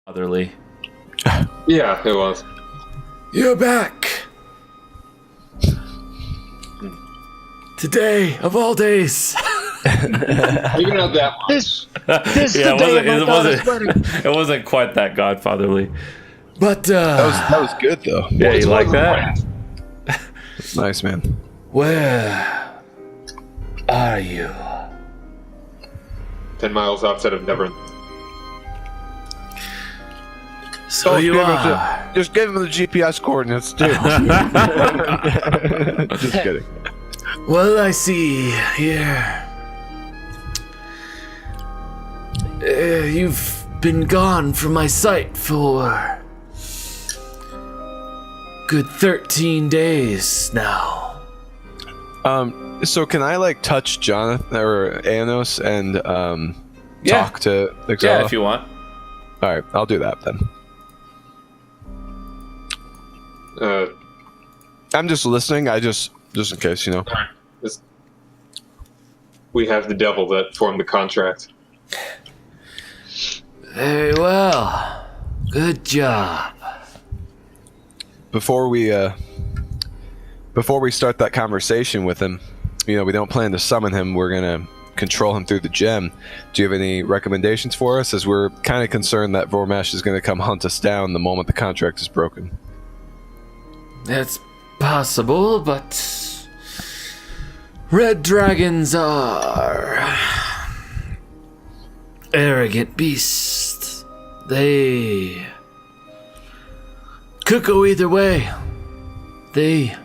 Otherly. Yeah, it was. You're back. Today, of all days. Maybe not that much. This the day of my daughter's wedding. It wasn't quite that godfatherly. But, That was good though. Yeah, you like that? Nice, man. where are you? 10 miles outside of Never. So you are. Just give him the GPS coordinates too. Just kidding. Well, I see here. You've been gone from my sight for good 13 days now. So can I like touch Jonathan or Anos and Yeah. talk to Exala? Yeah, if you want. All right, I'll do that then. I'm just listening. Just in case, you know. We have the devil that formed the contract. Very well. Good job. Before we start that conversation with him, you know, we don't plan to summon him. We're gonna control him through the gem. Do you have any recommendations for us? As we're kind of concerned that Vormesh is gonna come hunt us down the moment the contract is broken. That's possible, but red dragons are arrogant beasts. They could go either way. They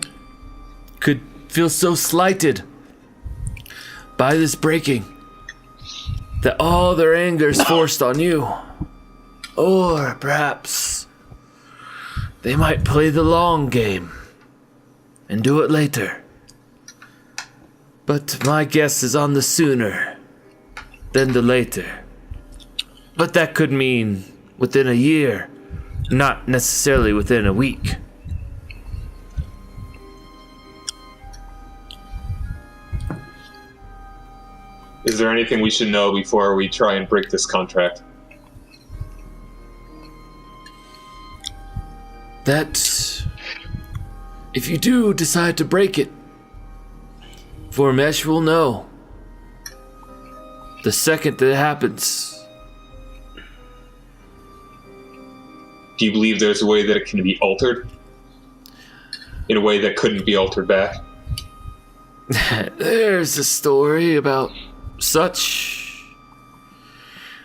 could feel so slighted by this breaking that all their anger is forced on you. Or perhaps they might play the long game and do it later. But my guess is on the sooner than the later. But that could mean within a year, not necessarily within a week. Is there anything we should know before we try and break this contract? That if you do decide to break it, Vormesh will know. The second that it happens. Do you believe there's a way that it can be altered? In a way that couldn't be altered back? There's a story about such,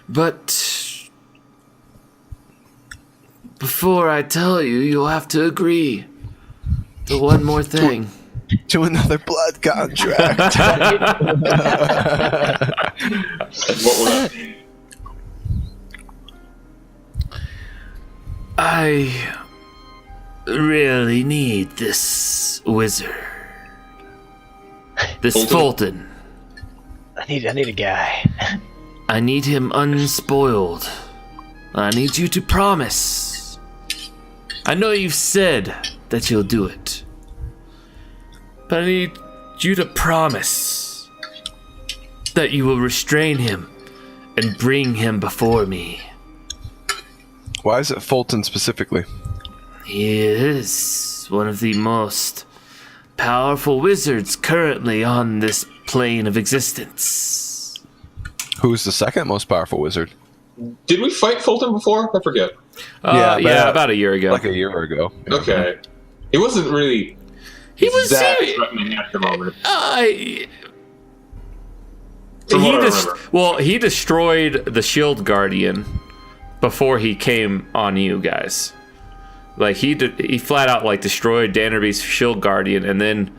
but before I tell you, you'll have to agree to one more thing. To another blood contract. What will that be? I really need this wizard. This Fulton. I need a guy. I need him unspoiled. I need you to promise. I know you've said that you'll do it. But I need you to promise that you will restrain him and bring him before me. Why is it Fulton specifically? He is one of the most powerful wizards currently on this plane of existence. Who's the second most powerful wizard? Did we fight Fulton before? I forget. Yeah, about a year ago. Like a year ago. Okay. He wasn't really He was that serious. threatening at the moment. From what I remember. He destroyed the Shield Guardian before he came on you guys. Like he flat out like destroyed Dannerby's Shield Guardian and then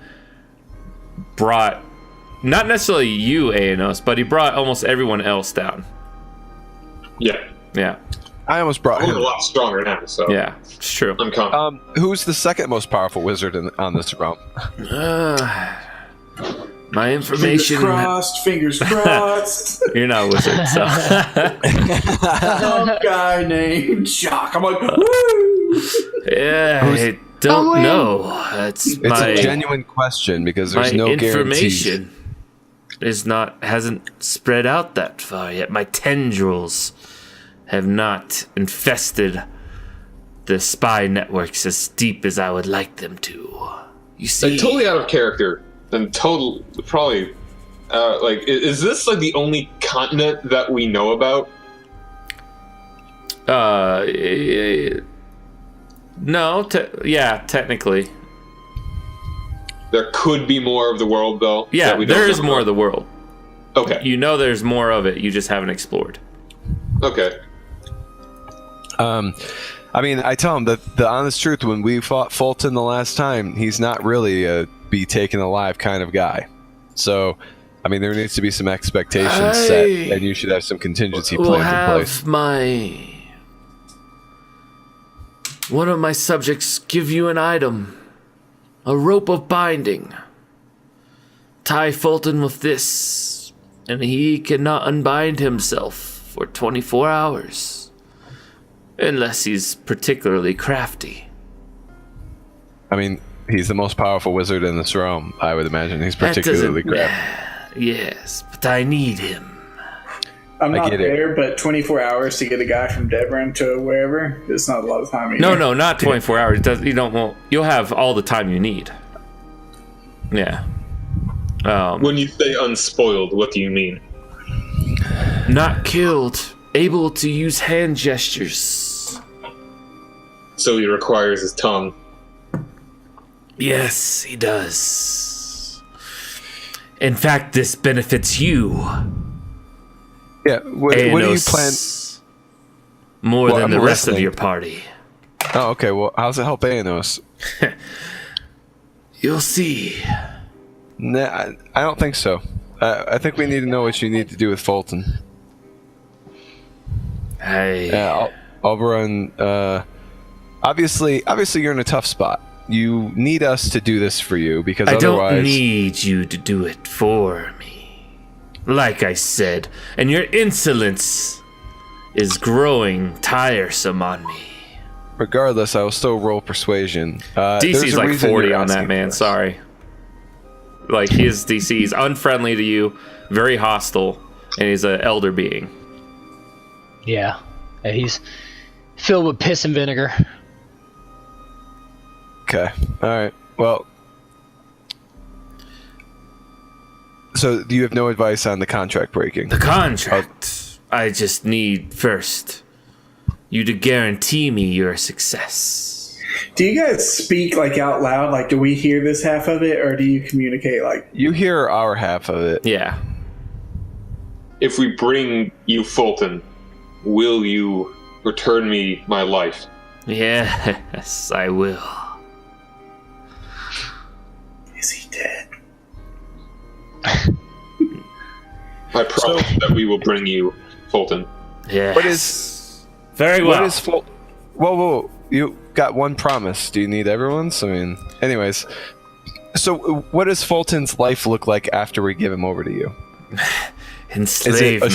brought not necessarily you, Aenos, but he brought almost everyone else down. Yeah. Yeah. I almost brought I'm a him. lot stronger now, so Yeah, it's true. I'm confident. Who's the second most powerful wizard on this realm? My information. Fingers crossed. You're not a wizard, so Some guy named Jock. I'm like, woo! Yeah, I don't know. It's a genuine question because there's no information hasn't spread out that far yet. My tendrils have not infested the spy networks as deep as I would like them to. You see, Like, totally out of character. And probably, is this like the only continent that we know about? No, technically. There could be more of the world, though. Yeah, that we don't there is know more about. of the world. Okay. You know there's more of it, you just haven't explored. Okay. I mean, I tell him that the honest truth, when we fought Fulton the last time, he's not really a be taken alive kind of guy. So, I mean, there needs to be some expectations set, and you should have some contingency We'll plans in place. one of my subjects give you an item. A rope of binding. Tie Fulton with this, and he cannot unbind himself for 24 hours. Unless he's particularly crafty. I mean, he's the most powerful wizard in this realm. I would imagine he's particularly crafty. Yes, but I need him. I'm I not get it. there, but 24 hours to get a guy from Devon to wherever, it's not a lot of time. Either. No, not 24 hours. You'll have all the time you need. Yeah. When you say unspoiled, what do you mean? Not killed. Able to use hand gestures. So he requires his tongue. Yes, he does. In fact, this benefits you. Yeah, what do you Aenos, plan? More Well, than I'm the rest of listening. your party. Oh, okay. Well, how's it help Aenos? You'll see. Nah, I don't think so. I think we need to know what you need to do with Fulton. Yeah, I'll run. Obviously, you're in a tough spot. You need us to do this for you because I otherwise, don't need you to do it for me. Like I said, and your insolence is growing tiresome on me. regardless, I will still roll persuasion. DC's there's a like reason 40 you're on that, asking man. for this. Sorry. Like, his DC is unfriendly to you, very hostile, and he's an elder being. Yeah. He's filled with piss and vinegar. Okay. All right. Well, so you have no advice on the contract breaking? The contract. I just need first you to guarantee me your success. Do you guys speak like out loud? Like, do we hear this half of it, or do you communicate like? You hear our half of it. Yeah. If we bring you Fulton, will you return me my life? Yes, I will. Is he dead? I promise that we will bring you Fulton. Yes. What is? Very well. What is? Whoa! You got one promise. Do you need everyone's? I mean, anyways. So, what does Fulton's life look like after we give him over to you? Is it Enslavement.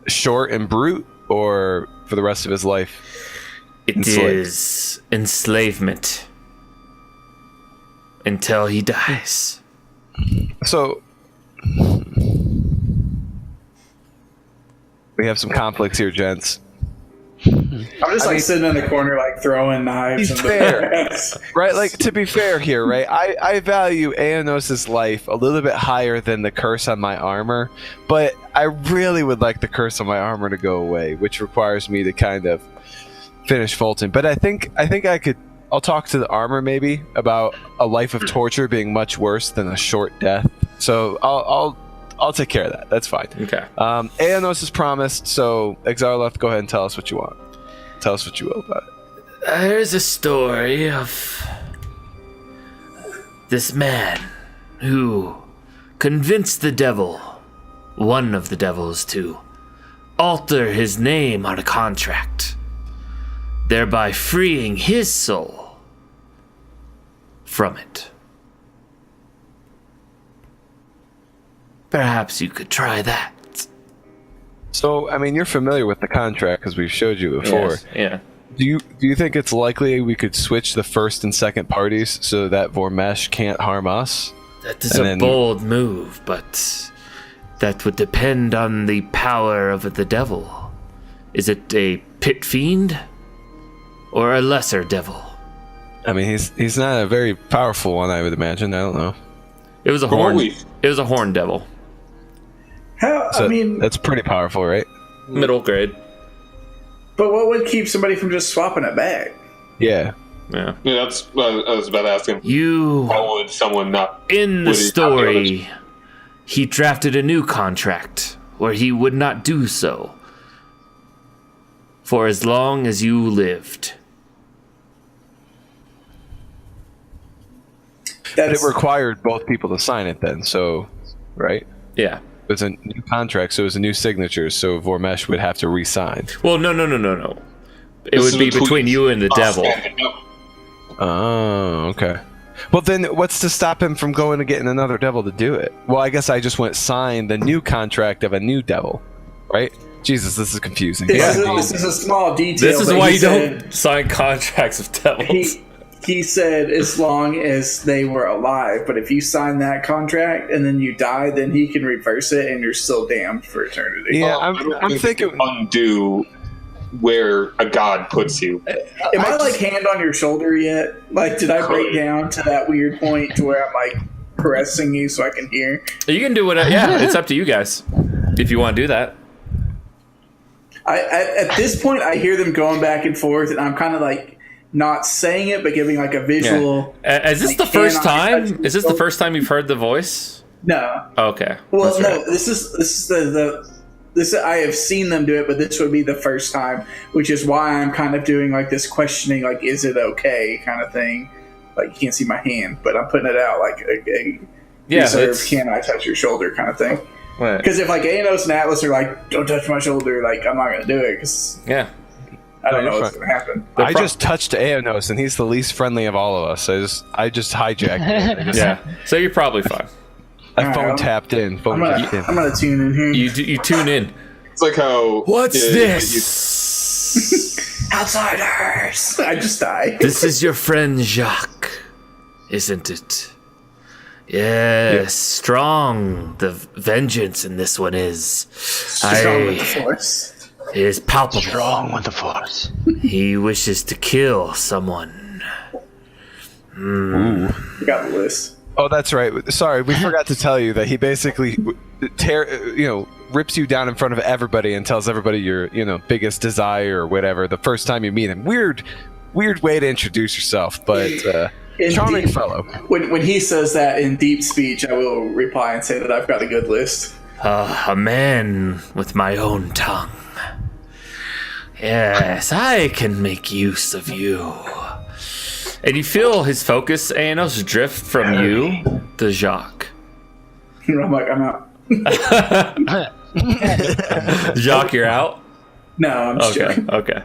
a short and brute, or for the rest of his life? It enslaved? is enslavement until he dies. So we have some conflicts here, gents. I'm just like sitting in the corner, like throwing knives. He's and fair. Right, like, to be fair here, right? I value Aenos' life a little bit higher than the curse on my armor, but I really would like the curse on my armor to go away, which requires me to kind of finish Fulton. But I think I'll talk to the armor maybe about a life of torture being much worse than a short death. So I'll take care of that. That's fine. Okay. Aenos is promised, so Exarloth, go ahead and tell us what you want. Tell us what you will about it. There's a story of this man who convinced the devil, one of the devils, to alter his name on a contract, thereby freeing his soul from it. Perhaps you could try that. So, I mean, you're familiar with the contract because we've showed you before. Yes, yeah. Do you think it's likely we could switch the first and second parties so that Vormesh can't harm us? That is And a then- bold move, but that would depend on the power of the devil. Is it a pit fiend or a lesser devil? I mean, he's not a very powerful one, I would imagine. I don't know. It was a From what horn. we- It was a horn devil. How? So I mean, that's pretty powerful, right? Middle grade. but what would keep somebody from just swapping it back? Yeah. Yeah. Yeah, that's what I was about to ask him. You, How would someone not? in the would he not be able to- story, he drafted a new contract where he would not do so for as long as you lived. But it That's required both people to sign it then, so, right? Yeah. It was a new contract, so it was a new signature, so Vormesh would have to re-sign. Well, no. It This would is be between between you and the us devil. and the devil. Oh, okay. Well, then what's to stop him from going and getting another devil to do it? Well, I guess I just went sign the new contract of a new devil, right? Jesus, this is confusing. this is a small detail. This is but why he you said- don't sign contracts with devils. He said as long as they were alive, but if you sign that contract and then you die, then he can reverse it and you're still damned for eternity. Yeah, I don't I'm think thinking. you can undo where a god puts you. Am I like hand on your shoulder yet? Like, did I break down to that weird point to where I'm like caressing you so I can hear? You can do whatever. Yeah, it's up to you guys if you want to do that. At this point, I hear them going back and forth, and I'm kind of like not saying it, but giving like a visual. Is this Like, the first hand on your time? Is this the first time you've heard the voice? No. Okay. Well, That's no. right. This is this. I have seen them do it, but this would be the first time, which is why I'm kind of doing like this questioning, like, is it okay, kind of thing. Like, you can't see my hand, but I'm putting it out like a Yeah, reserved, it's- can I touch your shoulder kind of thing. Right. Because if like Anos and Atlas are like, don't touch my shoulder, like I'm not gonna do it because Yeah. I don't No, know you're what's fine. gonna happen. I just touched Aeonos, and he's the least friendly of all of us. I just hijacked it. Yeah. So you're probably fine. I phone tapped in. Phone tapped in. I'm gonna tune in here. You tune in. It's like how. What's yeah, this? Outsiders. I just died. This is your friend Jacques, isn't it? Yes, strong. The vengeance in this one is. Strong with the force. It is palpable. Strong with the force. He wishes to kill someone. We got the list. Oh, that's right. Sorry, we forgot to tell you that he basically rips you down in front of everybody and tells everybody your, biggest desire or whatever the first time you meet him. Weird way to introduce yourself, but charming Indeed. fellow. When he says that in deep speech, I will reply and say that I've got a good list. A man with my own tongue. Yes, I can make use of you. And you feel his focus, Anos, drift from you to Jacques. I'm like, I'm out. Jacques, you're out? No, I'm just Okay. joking. Okay.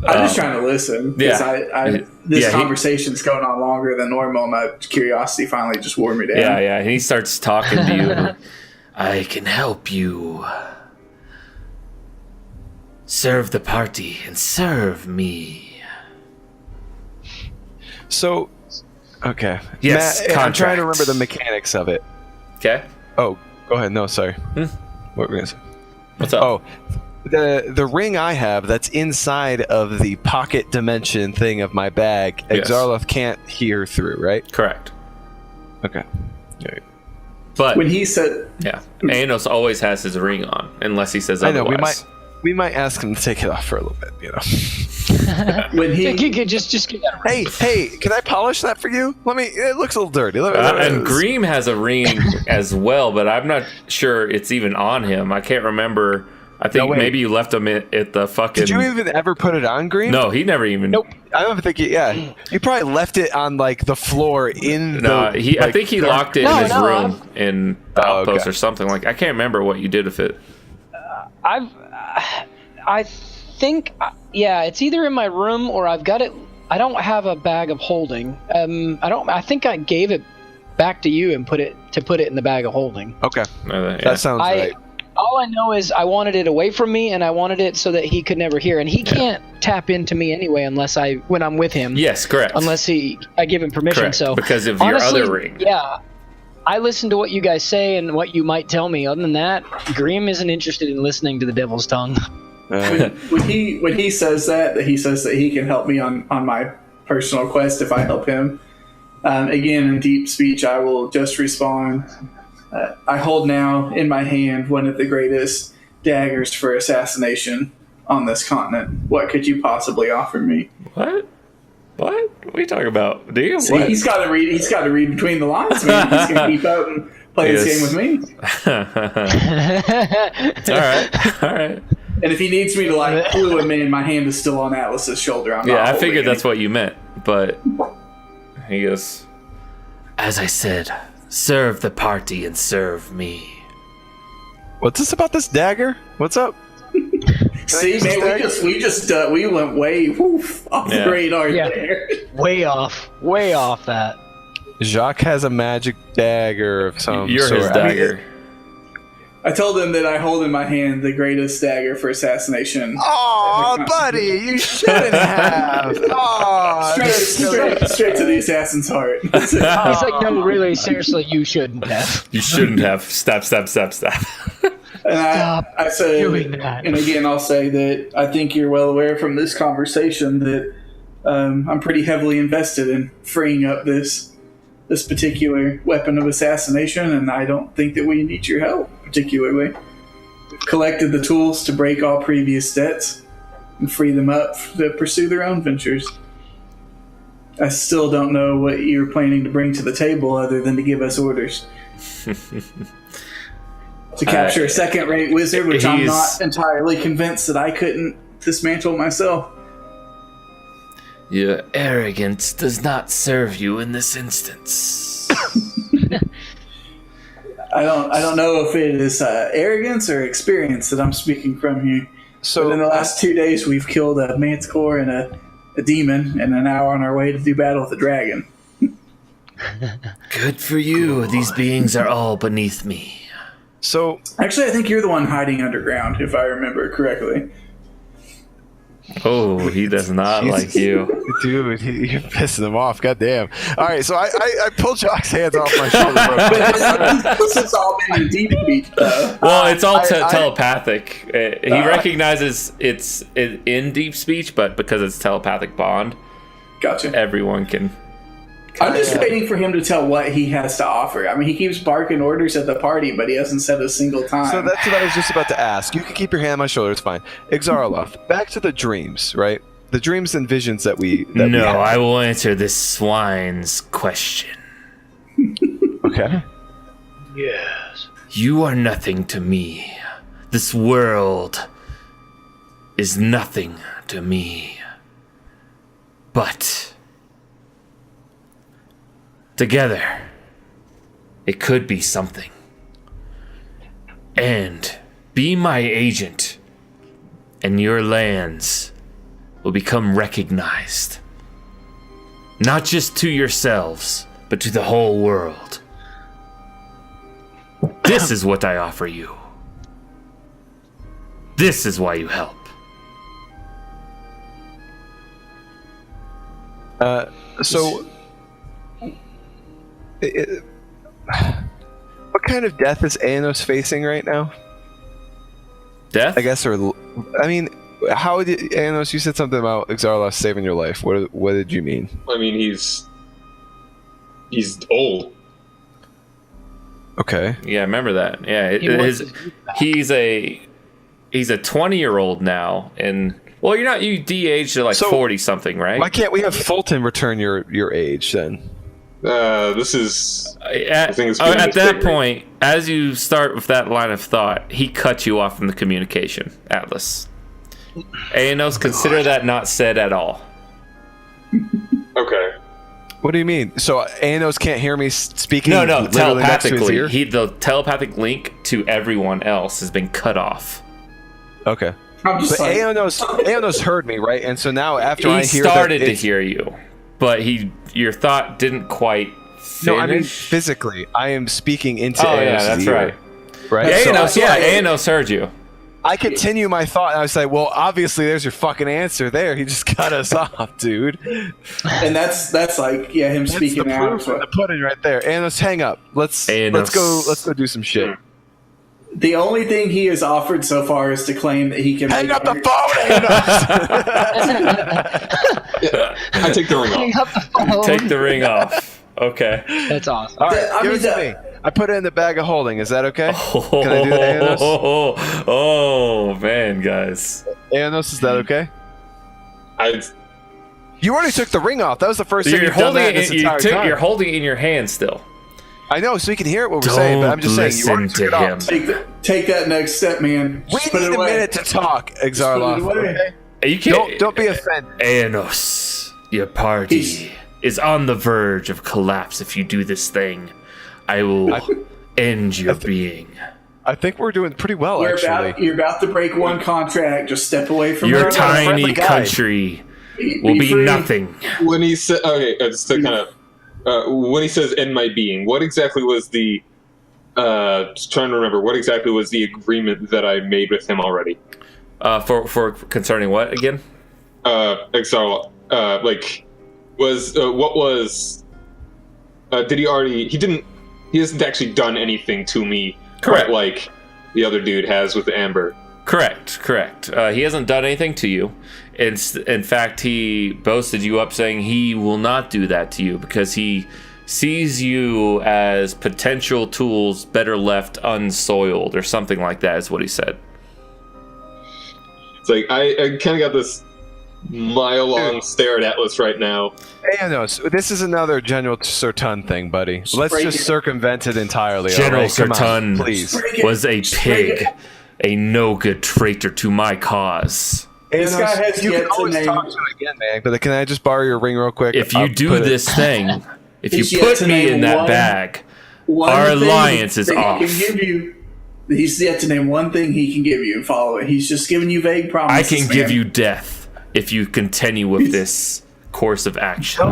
I'm just trying to listen. Because yeah. This Yeah, he- conversation's going on longer than normal. My curiosity finally just wore me down. Yeah. And he starts talking to you. I can help you. Serve the party and serve me. So, okay. Yes, Matt, I'm trying to contract. remember the mechanics of it. Okay. Oh, go ahead. No, sorry. What were we gonna say? What's up? Oh, the ring I have that's inside of the pocket dimension thing of my bag, Yes. Exarloth can't hear through, right? Correct. Okay. Alright. But, When he said, yeah. Anos always has his ring on, unless he says I know, otherwise. we might ask him to take it off for a little bit, when he Just get that right. Hey, can I polish that for you? It looks a little dirty. And Greem has a ring as well, but I'm not sure it's even on him. I can't remember. I think No, wait. maybe you left him at the fucking... Did you even ever put it on, Green? No, he never even... Nope. I don't think you probably left it on like the floor in No, the I think he locked it in his room in the Oh, outpost okay. or something. Like, I can't remember what you did with it. I think, yeah, it's either in my room or I've got it. I don't have a bag of holding. I think I gave it back to you and put it in the bag of holding. Okay. Yeah. That sounds right. All I know is I wanted it away from me, and I wanted it so that he could never hear. And he can't tap into me anyway when I'm with him. Yes, correct. Unless I give him permission. Correct, So because of honestly, your other ring. Yeah, I listen to what you guys say and what you might tell me. Other than that, Greem isn't interested in listening to the devil's tongue. When he says that he says that he can help me on my personal quest if I help him. Again, in deep speech, I will just respond. I hold now in my hand one of the greatest daggers for assassination on this continent. What could you possibly offer me? What? What are you talking about? Do you? See, What? he's got to read. He's got to read between the lines, man. He's gonna keep up and play this game with me. All right. And if he needs me to like clue him in, my hand is still on Atlas's shoulder. I'm Yeah, not I holding figured it. that's what you meant, but he goes, As I said, serve the party and serve me. What's this about this dagger? What's up? See, man, we went way off the radar there. Way off that. Jacques has a magic dagger of some "You're sort. his dagger." I told him that I hold in my hand the greatest dagger for assassination. Oh, buddy, you shouldn't have. Oh, Straight to the assassin's heart. He's like, no, really, seriously, you shouldn't have. You shouldn't have. Stop. And Stop I said, doing that. and again, I'll say that I think you're well aware from this conversation that I'm pretty heavily invested in freeing up this particular weapon of assassination, and I don't think that we need your help particularly. We've collected the tools to break all previous debts and free them up to pursue their own ventures. I still don't know what you're planning to bring to the table other than to give us orders. To capture a second-rate wizard, which I'm not entirely convinced that I couldn't dismantle myself. Your arrogance does not serve you in this instance. I don't know if it is arrogance or experience that I'm speaking from here. So But in the last 2 days, we've killed a manticore and a demon, and are now on our way to do battle with a dragon. Good for you. These beings are all beneath me. So Actually, I think you're the one hiding underground, if I remember correctly. Oh, he does not like you. dude, you're pissing him off. Goddamn. All right, so I pulled Jock's hands off my shoulder. This has all been in deep speech, though. Well, it's all telepathic. He recognizes it's in deep speech, but because it's telepathic bond, Gotcha. everyone can. I'm just waiting for him to tell what he has to offer. I mean, he keeps barking orders at the party, but he hasn't said a single time. So that's what I was just about to ask. You can keep your hand on my shoulder. It's fine. Exarloth, back to the dreams, right? The dreams and visions that we No, had. I will answer this swine's question. Okay. Yes. You are nothing to me. This world is nothing to me. But together, it could be something. And be my agent, and your lands will become recognized. Not just to yourselves, but to the whole world. This is what I offer you. This is why you help. So, what kind of death is Anos facing right now? Death? I guess, how did Anos? You said something about Exarloth saving your life. What did you mean? I mean, he's old. Okay. Yeah, I remember that. Yeah, he's a 20-year-old now, and well, you de-aged to like So, 40 something, right? Why can't we have Fulton return your age then? This is. I think it's At that point, as you start with that line of thought, he cut you off from the communication, Atlas. Anos, consider that not said at all. Okay. What do you mean? So Anos can't hear me speaking? No, literally next to his telepathically. ear? The telepathic link to everyone else has been cut off. Okay. I'm just But like, Anos heard me, right? And so now after I He hear started that to it's- hear you, but your thought didn't quite finish. No, I mean physically. I am speaking into Oh, yeah, Anos' that's ear, right. right? Anos, So Anos heard you. I continue my thought, and I was like, "Well, obviously, there's your fucking answer there. He just cut us off, dude." and that's like, yeah, him That's speaking the out. proof of the pudding right there. Anos, hang up. Let's Anos. go do some shit. The only thing he has offered so far is to claim that he can Hang make up the art. phone! I take the ring Hang off. up the phone. Take the ring off. Okay. That's awesome. All right, I give mean, it to me. I put it in the bag of holding. Is that okay? Can I do that, Aenos? Oh man, guys. Aenos, is that okay? I You already took the ring off. That was the first time You're you've done holding that this entire time. you're holding it in your hand still. I know, so you can hear it what we're saying, but I'm just saying you already listen took to it off. him. Take that next step, man. We Just put need it a away. minute to talk, Just put it Exarloth. away. Okay? You can't. Don't be offended. Aenos, your party He's- is on the verge of collapse if you do this thing. I will end your being. I think we're doing pretty well, actually. You're about to break one contract. Just step away from Your it. tiny friendly guy. country will be free. nothing. when he said just to kind of when he says "in my being," what exactly was the? Just trying to remember what exactly was the agreement that I made with him already. For concerning what again? Exile. Like, was what was? Did he already? He hasn't actually done anything to me. Correct. Quite like the other dude has with Amber. Correct. He hasn't done anything to you. In fact, he boasted you up saying he will not do that to you because he sees you as potential tools better left unsoiled or something like that is what he said. It's like I kind of got this mile-long stare at Atlas right now. Aenos, this is another General Sertun thing, buddy. Let's break just it. circumvent it entirely. General all right? Come on, Sertun please. Break it. was a Just break pig, it. a no-good traitor to my cause. This guy has you yet can to always name- talk to him again, man. But can I just borrow your ring real quick? If you I'll do put it- this thing, if you He's yet put to me name in that one- bag, One Our thing alliance is that off. He can give you. He's yet to name one thing he can give you and follow it. He's just giving you vague I promises. can give man. you death if you continue with this course of action.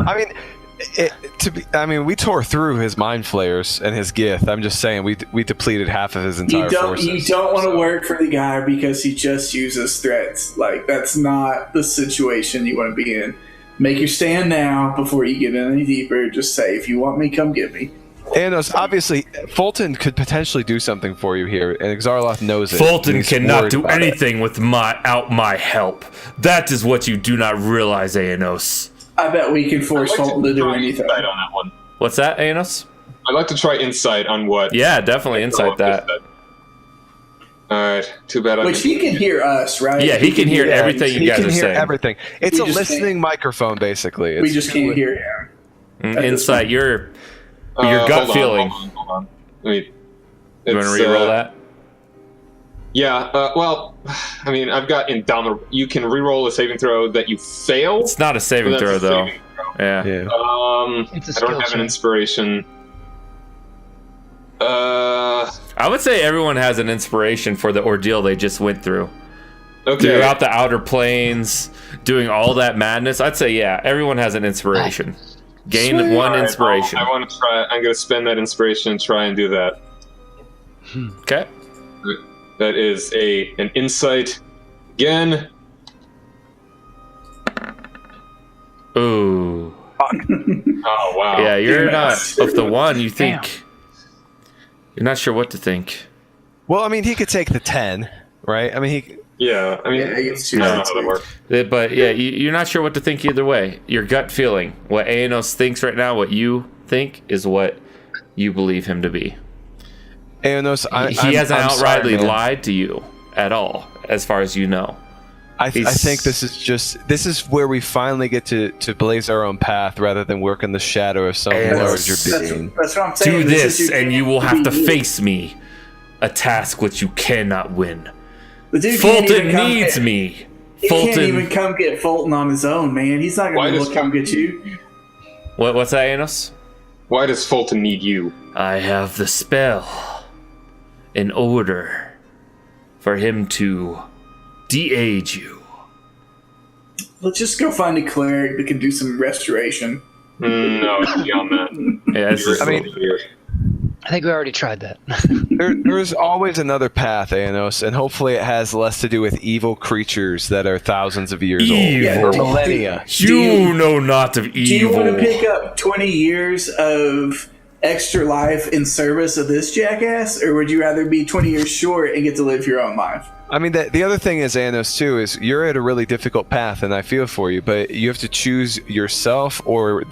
I mean, we tore through his mind flayers and his Gith. I'm just saying, we depleted half of his entire forces. You don't want to work for the guy because he just uses threats. Like, that's not the situation you want to be in. Make your stand now before you get in any deeper. Just say, if you want me, come get me. Anos, obviously, Fulton could potentially do something for you here, and Exarloth knows it. Fulton and he's cannot worried do about it. anything without my help. That is what you do not realize, Aenos. I bet we can force I'd like Fulton to do try anything. insight on that one. What's that, Aenos? I'd like to try insight on what. Yeah, definitely insight that. All right. Too bad. Which he can hear us, right? Yeah, he can hear everything you he guys can are hear saying. everything. It's We a just listening microphone, basically. We It's just can't hear him. Insight, your gut feeling. Hold on. I mean, You want to it's, reroll that? Yeah. Well, I mean, I've got indomitable. You can reroll a saving throw that you fail. It's not a saving That's throw, a though. saving throw. Yeah. Yeah. It's a I don't skill have an check. inspiration. I would say everyone has an inspiration for the ordeal they just went through. Okay. Throughout the outer planes, doing all that madness. I'd say, yeah, everyone has an inspiration. Gain Sweet. one All right, inspiration. I want to try. I'm going to spend that inspiration and try and do that. Okay. That is an insight again. Ooh. Oh wow. Yeah, you're Damn not it. of the one you think. You're not sure what to think. Well, I mean, he could take the 10, right? I mean, he. Yeah. I mean, Yeah, he gets two I don't know insights. how that works. But yeah, you're not sure what to think either way. Your gut feeling, what Aenos thinks right now, what you think is what you believe him to be. Anos, He hasn't I'm sorry, outrightly man. lied to you at all, as far as you know. I He's- think this is where we finally get to blaze our own path rather than work in the shadow of some Yes. larger being. That's what I'm saying. Do This this, is your and you chance will to have be to you. face me. A task which you cannot win. The dude can't Fulton even come needs get- me. He can't even Fulton. come get Fulton on his own, man. He's not Why going does to come get you. What's that, Aenos? Why does Fulton need you? I have the spell in order for him to de-age you. Let's just go find a cleric that can do some restoration. No, it's beyond that. Yeah, this is, I mean- I think we already tried that. There's always another path, Anos, and hopefully it has less to do with evil creatures that are thousands of years Evil. old. Or millennia. you know not of Do you evil. want to pick up 20 years of extra life in service of this jackass, or would you rather be 20 years short and get to live your own life? I mean, the other thing is, Anos, too, is you're at a really difficult path, and I feel for you, but you have to choose yourself or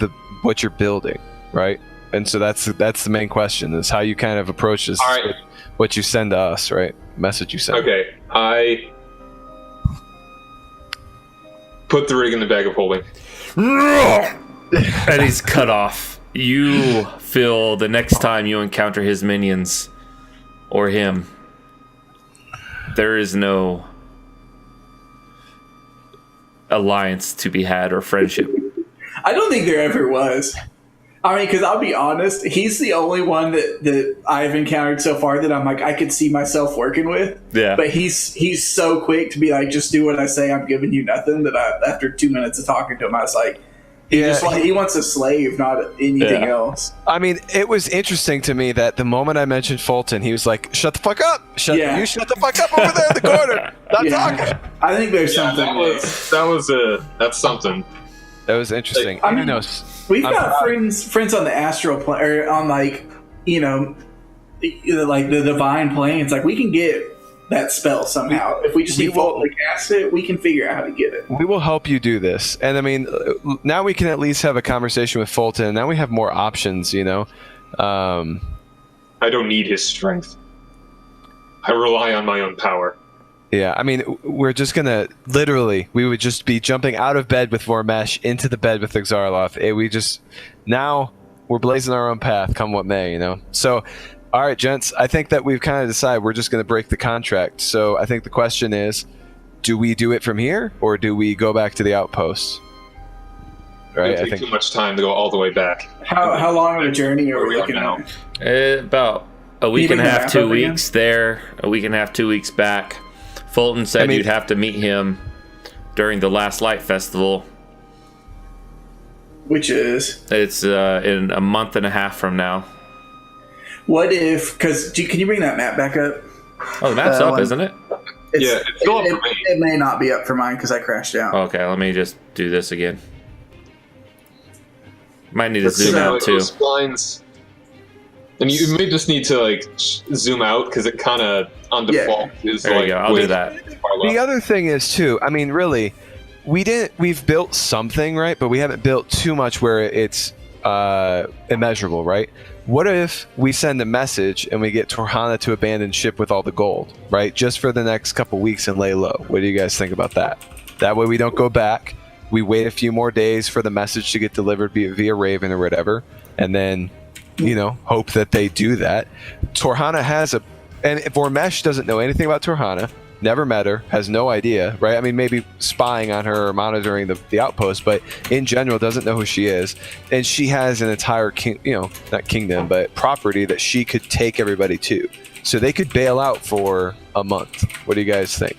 what you're building, right? And so that's the main question, is how you kind of approach this, All right. what you send to us, right? Message you send. Okay, I put the rig in the bag of holding. And he's cut off. You feel the next time you encounter his minions or him, there is no alliance to be had or friendship. I don't think there ever was. I mean, because I'll be honest, he's the only one that I've encountered so far that I'm like, I could see myself working with. Yeah. But he's so quick to be like, just do what I say, I'm giving you nothing, that after 2 minutes of talking to him, I was like, he wants a slave, not anything else. I mean, it was interesting to me that the moment I mentioned Fulton, he was like, shut the fuck up. You shut the fuck up over there in the corner. Stop talking. I think there's something. That's something. That was interesting. I mean, we've got friends on the astral plane, or on like the divine planes. Like, we can get that spell somehow. If we just default cast it, we can figure out how to get it. We will help you do this. And I mean, now we can at least have a conversation with Fulton. Now we have more options, you know. I don't need his strength. I rely on my own power. Yeah, I mean, we're just gonna we would just be jumping out of bed with Vormesh into the bed with Xarloth. Now we're blazing our own path, come what may, you know. So, all right, gents, I think that we've kind of decided we're just gonna break the contract. So I think the question is, do we do it from here, or do we go back to the outpost? Right, It'll take too much time to go all the way back. How long of a journey are we looking now? at? About a week and a half, 2 weeks there, a week and a half, 2 weeks back. Fulton said you'd have to meet him during the Last Light Festival. Which is? It's in a month and a half from now. What if... can you bring that map back up? Oh, the map's up, isn't it? It's still up for me. It may not be up for mine because I crashed out. Okay, let me just do this again. Might need to zoom out too. Lines. And you may just need to zoom out because it kind of on default is there you go. I'll do that. The other thing is too, I mean, really, we've built something, right? But we haven't built too much where it's immeasurable, right? What if we send a message and we get Torhana to abandon ship with all the gold, right? Just for the next couple weeks and lay low. What do you guys think about that? That way we don't go back. We wait a few more days for the message to get delivered via Raven or whatever, and then, hope that they do that. Torhana and Vormesh doesn't know anything about Torhana, never met her, has no idea, right? I mean, maybe spying on her or monitoring the outpost, but in general doesn't know who she is. And she has an entire, not kingdom, but property that she could take everybody to. So they could bail out for a month. What do you guys think?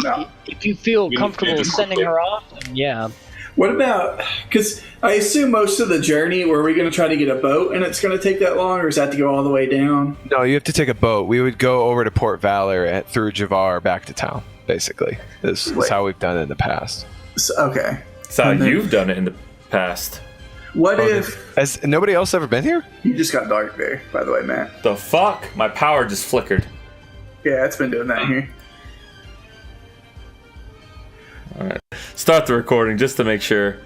No. If you feel comfortable sending her off, then yeah. What about, because I assume most of the journey, were we going to try to get a boat and it's going to take that long, or is that to go all the way down? No, you have to take a boat. We would go over to Port Valor through Javar back to town, basically. This is how we've done it in the past. Okay. That's how you've done it in the past. What if... Has nobody else ever been here? You just got dark there, by the way, Matt. The fuck? My power just flickered. Yeah, it's been doing that here. Alright. Start the recording just to make sure.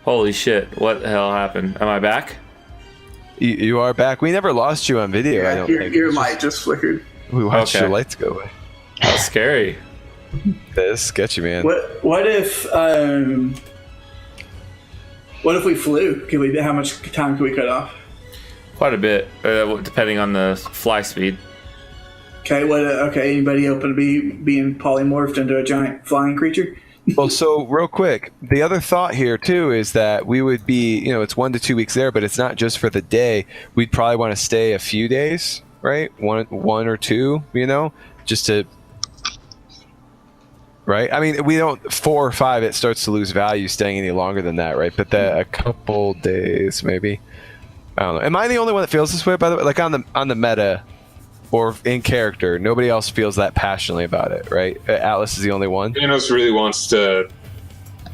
Holy shit, what the hell happened? Am I back? You are back. We never lost you on video, Yeah, I don't think. Your light just flickered. We watched your lights go away. That's scary. That is sketchy, man. What if we flew? How much time can we cut off? Quite a bit, depending on the fly speed. Okay, anybody open to being polymorphed into a giant flying creature? Well, so real quick, the other thought here too is that we would be, it's 1 to 2 weeks there, but it's not just for the day. We'd probably want to stay a few days, right? One or two, just to, right? I mean, we don't 4 or 5. It starts to lose value staying any longer than that, right? But a couple days, maybe. I don't know. Am I the only one that feels this way? By the way, like on the meta. Or in character, nobody else feels that passionately about it, right? Atlas is the only one. Thanos really wants to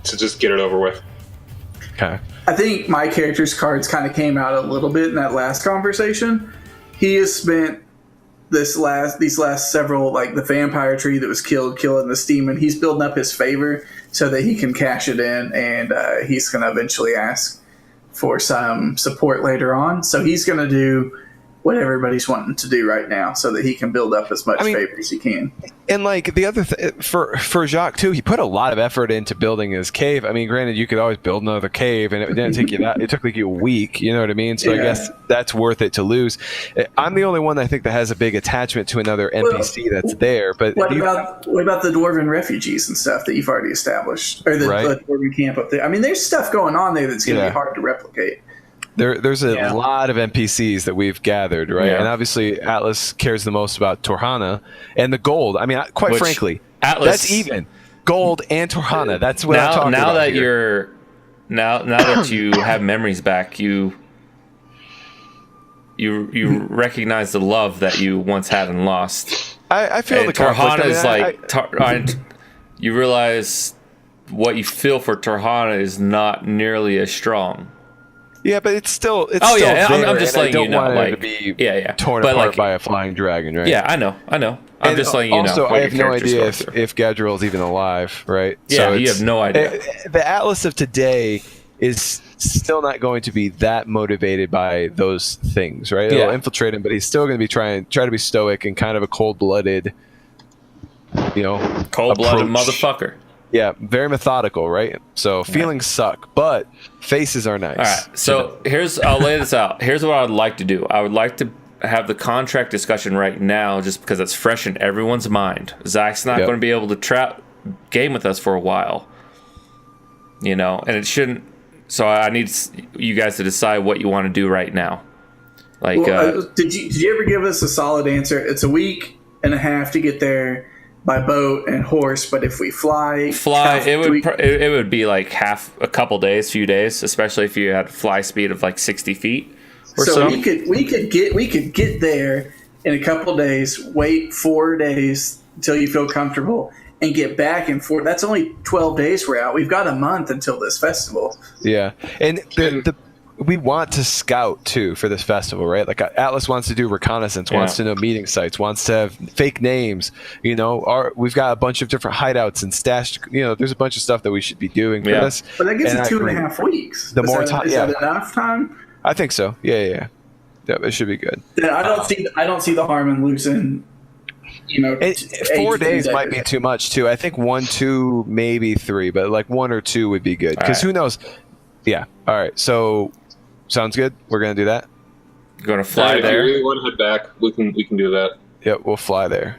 just get it over with. Okay. I think my character's cards kind of came out a little bit in that last conversation. He has spent these last several, like the vampire tree that was killed, killing this demon. He's building up his favor so that he can cash it in, and he's going to eventually ask for some support later on. So he's going to do what everybody's wanting to do right now so that he can build up as much favor as he can. And like the other for Jacques too, he put a lot of effort into building his cave. I mean, granted, you could always build another cave, and it didn't take you that. It took like you a week. You know what I mean? So I guess that's worth it to lose. I'm the only one I think that has a big attachment to another NPC that's there. But what about the dwarven refugees and stuff that you've already established, or the dwarven camp up there? I mean, there's stuff going on there that's going to be hard to replicate. There's a lot of NPCs that we've gathered, right? Yeah. And obviously Atlas cares the most about Torhana and the gold. I mean, quite frankly, Atlas, that's even. Gold and Torhana. That's what I'm talking about. Now that you have memories back, you recognize the love that you once had and lost. I feel and the conflict. Torhana is you realize what you feel for Torhana is not nearly as strong. Yeah, but it's still. I'm just letting you know, like, to be torn apart by a flying dragon, right? Yeah, I know. I'm just letting you know. Also, I have no idea if Gadriel's even alive, right? Yeah, so you have no idea. The Atlas of today is still not going to be that motivated by those things, right? It'll infiltrate him, but he's still going to be try to be stoic and kind of a cold-blooded, cold-blooded motherfucker. Yeah, very methodical, right? So feelings suck, but faces are nice. All right, so I'll lay this out. Here's what I would like to do. I would like to have the contract discussion right now, just because it's fresh in everyone's mind. Zach's not going to be able to game with us for a while, and it shouldn't. So I need you guys to decide what you want to do right now. Like, did you ever give us a solid answer? It's a week and a half to get there by boat and horse, but if we fly, it would be like a couple days, few days, especially if you had fly speed of like 60 feet or so. we could get there in a couple days, wait 4 days until you feel comfortable, and get back in 4. That's only 12 days we're out. We've got a month until this festival. Yeah, and we want to scout too for this festival, right? Like Atlas wants to do reconnaissance, wants to know meeting sites, wants to have fake names. We've got a bunch of different hideouts and stashed. There's a bunch of stuff that we should be doing for this. But that gives us 2.5 weeks. Is that enough time? I think so. Yeah, it should be good. I don't see the harm in losing. 4 days might be too much too. I think 1, 2, maybe 3, but like 1 or 2 would be good because who knows? Yeah. All right. So. Sounds good. We're gonna do that. You're gonna fly there. If you really want to head back, we can do that. Yep, we'll fly there.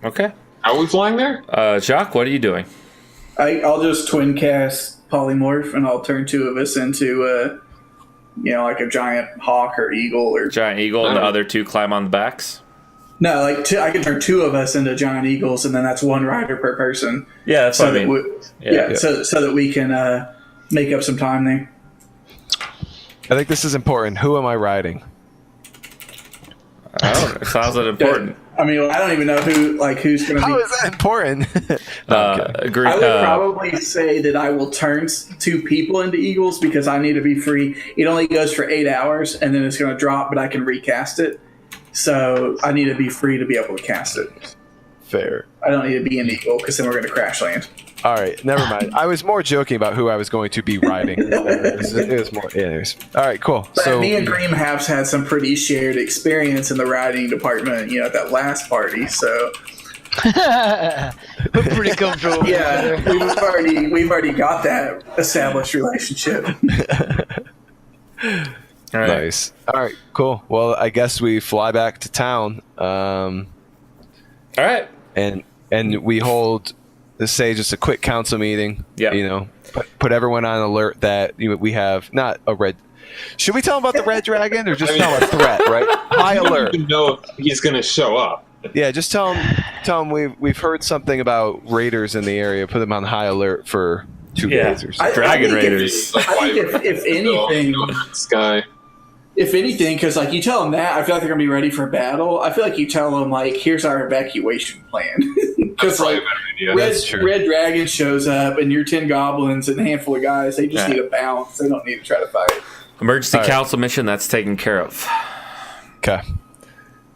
Okay. Are we flying there? Jacques, what are you doing? I'll just twin cast polymorph, and I'll turn 2 of us into like a giant hawk or eagle or giant eagle, and the other 2 climb on the backs. No, I can turn 2 of us into giant eagles, and then that's 1 rider per person. Yeah, that's what I mean. So that we can make up some time there. I think this is important. Who am I riding? I don't know. How's that important? I mean, I don't even know who's going to be. How is that important? Agree. I would probably say that I will turn 2 people into eagles because I need to be free. It only goes for 8 hours, and then it's going to drop, but I can recast it. So I need to be free to be able to cast it. Fair. I don't need to be an eagle because then we're going to crash land. All right, never mind. I was more joking about who I was going to be riding. It was more. Anyways. All right, cool. But so me and Dream have had some pretty shared experience in the riding department. At that last party. So we're pretty comfortable. Yeah, we've already got that established relationship. All right. Nice. All right, cool. Well, I guess we fly back to town. All right. And we hold. Let's say just a quick council meeting. Yeah. Put everyone on alert that we have not a red. Should we tell them about the red dragon or just tell them a threat? Right. High alert. I don't even know if he's going to show up. Yeah, just tell them we've heard something about raiders in the area. Put them on high alert for 2 days or so. Dragon raiders. I think if anything, Sky. If anything, because you tell them that, I feel like they're gonna be ready for battle. I feel like you tell them here's our evacuation plan. Because probably like a better idea. That's true. Red Dragon shows up, and your 10 goblins and a handful of guys. They just Yeah. need to bounce. They don't need to try to fight. Emergency All right. council mission, that's taken care of. Okay.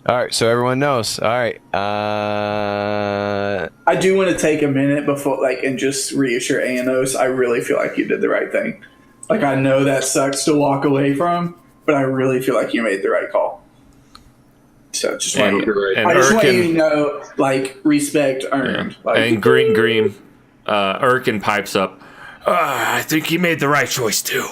All right, so everyone knows. All right. I do want to take a minute before, like, and just reassure Anos. I really feel like you did the right thing. Like, I know that sucks to walk away from, but I really feel like you made the right call. So just want And, you, and I just want you to Urkin, know, like, respect earned. Like, and Green, Urkin pipes up. I think he made the right choice too.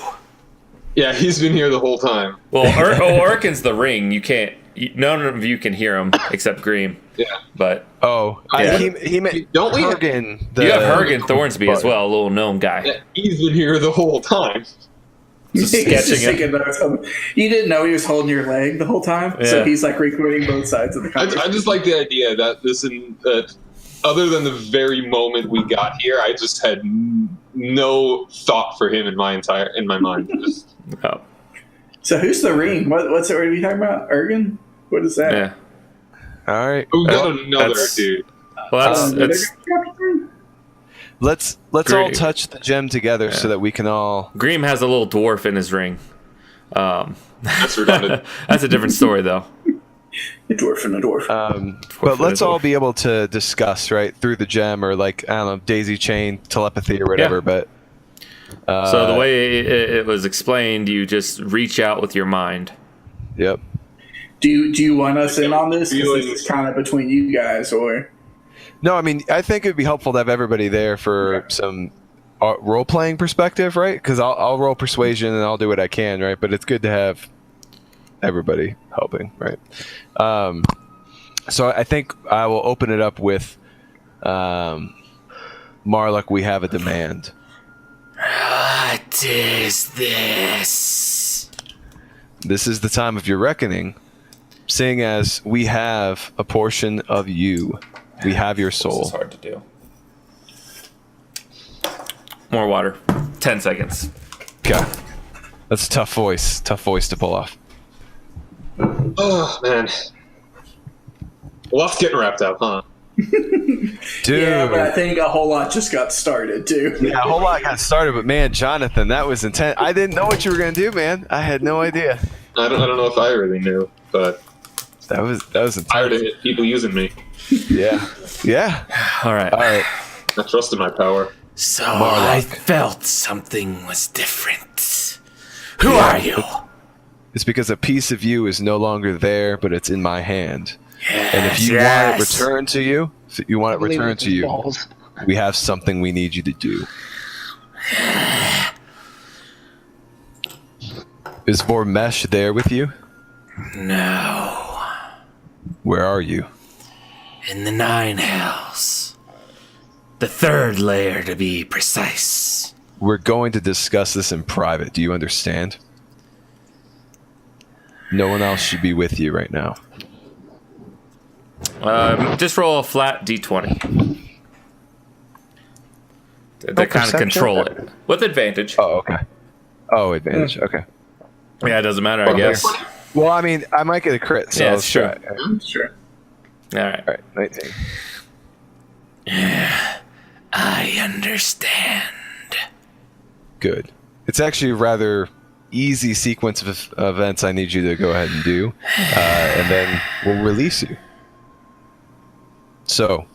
Yeah, he's been here the whole time. Well, Urkin's the ring. You can't. None of you can hear him except Green. Yeah. But Yeah. He meant Don't we have- Hergen. you have Hergen Thornsby as well, a little gnome guy. Yeah, he's been here the whole time. Just he's just sketching it. taking notes. You didn't know he was holding your leg the whole time, so Yeah. he's like recording both sides of the I conversation. just like the idea that other than the very moment we got here, I just had no thought for him in my mind. Just, Oh, So who's the ring? What's it? What are you talking about? Ergen? What is that? yeah. All right. we got Well, another that's- dude. Well, that's Let's all Great. touch the gem together so that we can all. Green has a little dwarf in his ring. That's redundant. That's a different story, though. A dwarf and a dwarf. But let's all be able to discuss right through the gem or like I don't know daisy chain telepathy or whatever. Yeah. But So the way it was explained, you just reach out with your mind. yep. Do you want us in on this? 'Cause Feelings. this is kind of between you guys, or No, I mean I think it'd be helpful to have everybody there for some role playing perspective, right? Because I'll roll persuasion and I'll do what I can, right? But it's good to have everybody helping, right? So I think I will open it up with Marlock. We have a demand. What is this? This is the time of your reckoning, seeing as we have a portion of you. We have your This is soul. hard to do. More water. 10 seconds. Okay. That's a tough voice to pull off. Oh man, lots getting wrapped up, huh? Dude. yeah, but I think a whole lot just got started too. Yeah, a whole lot got started, but man, Jonathan, that was intense. I didn't know what you were gonna do, man. I had no idea. I don't know if I really knew, but That was tired of intense. it, people using me. Yeah. All right. All right. I trusted my power. So Marlock. I felt something was different. Who are you? It's because a piece of you is no longer there, but it's in my hand. Yes, And if you want it returned to you, Balls. we have something we need you to do. Is Vormesh there with you? No. Where are you? In the Nine Hells. The third layer, to be precise. We're going to discuss this in private. Do you understand? No one else should be with you right now. Just roll a flat d20. To kind of perception? control it. With advantage. Oh, okay. Oh, advantage. Okay. Yeah, it doesn't matter, I guess. All Well, I mean, I might get a crit. So Yeah, let's sure. try it. Sure. right. All right, 19. I understand. Good. It's actually a rather easy sequence of events I need you to go ahead and do, and then we'll release you. So,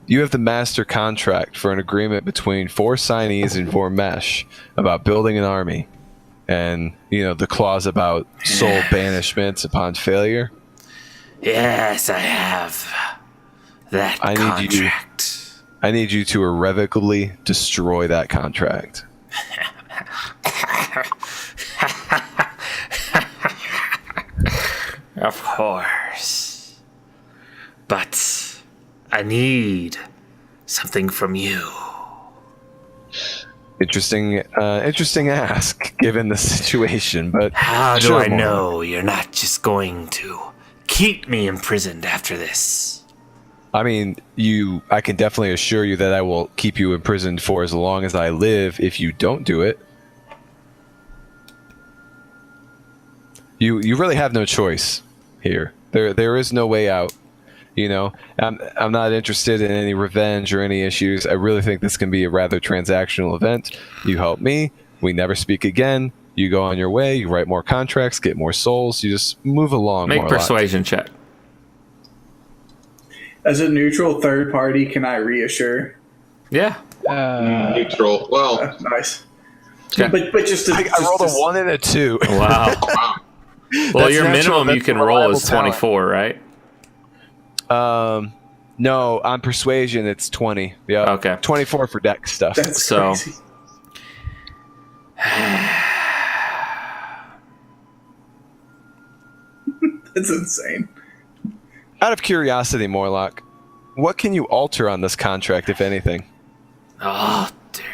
you have the master contract for an agreement between 4 signees and Vormesh about building an army, and the clause about soul banishments upon failure. Yes, I have that I need you- contract. I need you to irrevocably destroy that contract. Of course. But I need something from you. Interesting ask given the situation, but How do sure, I Mormon. know you're not just going to keep me imprisoned after this? I mean, I can definitely assure you that I will keep you imprisoned for as long as I live if you don't do it. You really have no choice here. There is no way out. You know, I'm not interested in any revenge or any issues. I really think this can be a rather transactional event. You help me, we never speak again. You go on your way, you write more contracts, get more souls, you just move along. Make more persuasion check. As a neutral third party, can I reassure? Yeah. Neutral. Well, Nice. Okay. But just to, I rolled a 1 and a 2. Wow. wow. Well, That's your natural, minimum you that's can a roll reliable is 24, right? No, on persuasion it's 20. Yeah. Okay. 24 for deck stuff. that's So- crazy. That's insane. Out of curiosity, Morlock, what can you alter on this contract, if anything? Oh, dear.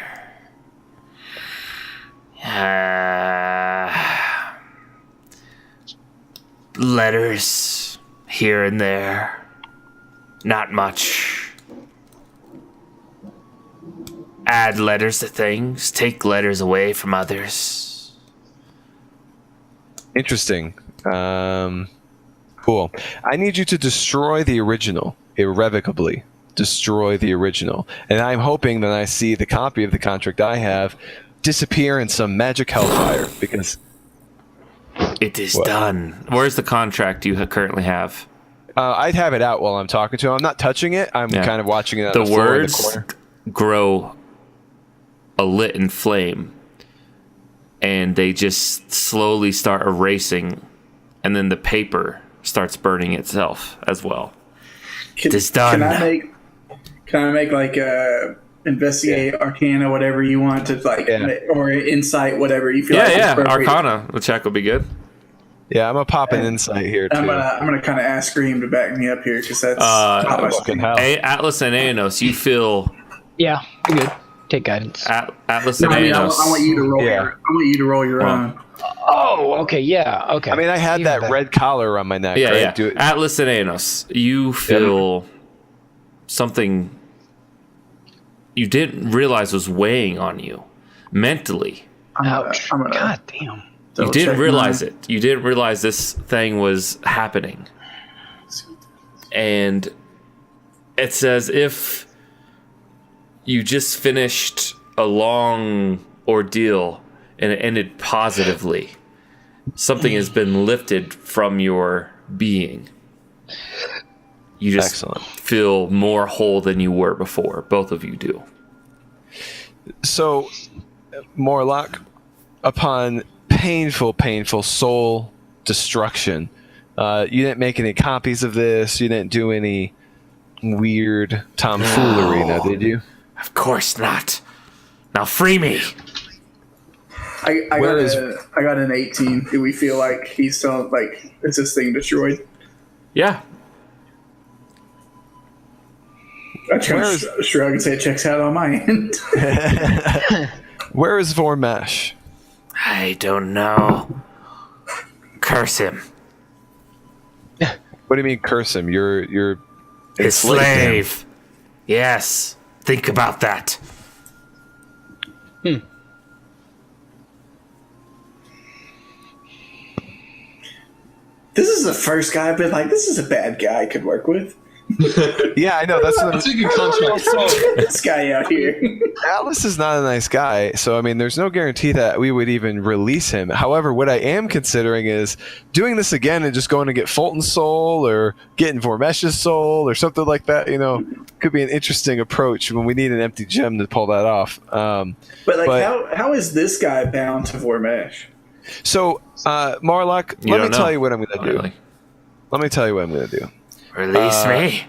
Letters here and there. Not much. Add letters to things, take letters away from others. Interesting. Cool. I need you to destroy the original irrevocably. Destroy the original. And I'm hoping that I see the copy of the contract I have disappear in some magic hellfire, because It is What? done. Where's the contract you currently have? I'd have it out while I'm talking to him. I'm not touching it. I'm Yeah. kind of watching it on The the floor in the words corner. grow a lit in flame, and they just slowly start erasing, and then the paper starts burning itself as well. Can, It is done. Can I make like investigate Arcana, whatever you want to like, Yeah. or insight, whatever you feel Yeah, like. is yeah. appropriate? Arcana, the check will be good. Yeah, I'm gonna pop an insight here too. I'm gonna kind of ask Scream to back me up here because that's Uh, not my Fucking speed. hell. Atlas and Aenos, you feel Yeah, you're good. Take guidance. Atlas No, and I mean, I Aenos. want you to roll. Yeah. I want you to roll your Well, own. Oh, okay, yeah, okay. I mean, I had Even that better. red collar on my neck. Yeah, right? yeah. Do it. Atlas and Aenos, you feel something you didn't realize was weighing on you mentally. Ouch. I'm gonna God damn. You double didn't check realize mine. it. You didn't realize this thing was happening. And it's as if you just finished a long ordeal and it ended positively. Something has been lifted from your being. You just Excellent. feel more whole than you were before. Both of you do. So, Morlock, upon painful soul destruction, you didn't make any copies of this. You didn't do any weird tomfoolery, now did you? Of course not. Now free me. I Where got is- I got an 18. Do we feel like he's still like is this thing destroyed? Yeah. I try Where to shrug and say it checks out on my end. Where is Vormesh? I don't know. Curse him. What do you mean curse him? You're His enslaved him. slave. Yes. Think about that. This is the first guy I've been like, this is a bad guy I could work with. Yeah, I know. That's That's what a good contract. This guy out here. Atlas is not a nice guy, so I mean, there's no guarantee that we would even release him. However, what I am considering is doing this again and just going to get Fulton's soul or getting Vormesh's soul or something like that. You know, could be an interesting approach when we need an empty gem to pull that off. But like, But- how is this guy bound to Vormesh? So, Marlock, You let don't me tell know. you what I'm going to do. Really. Let me tell you what I'm going to do. Release me.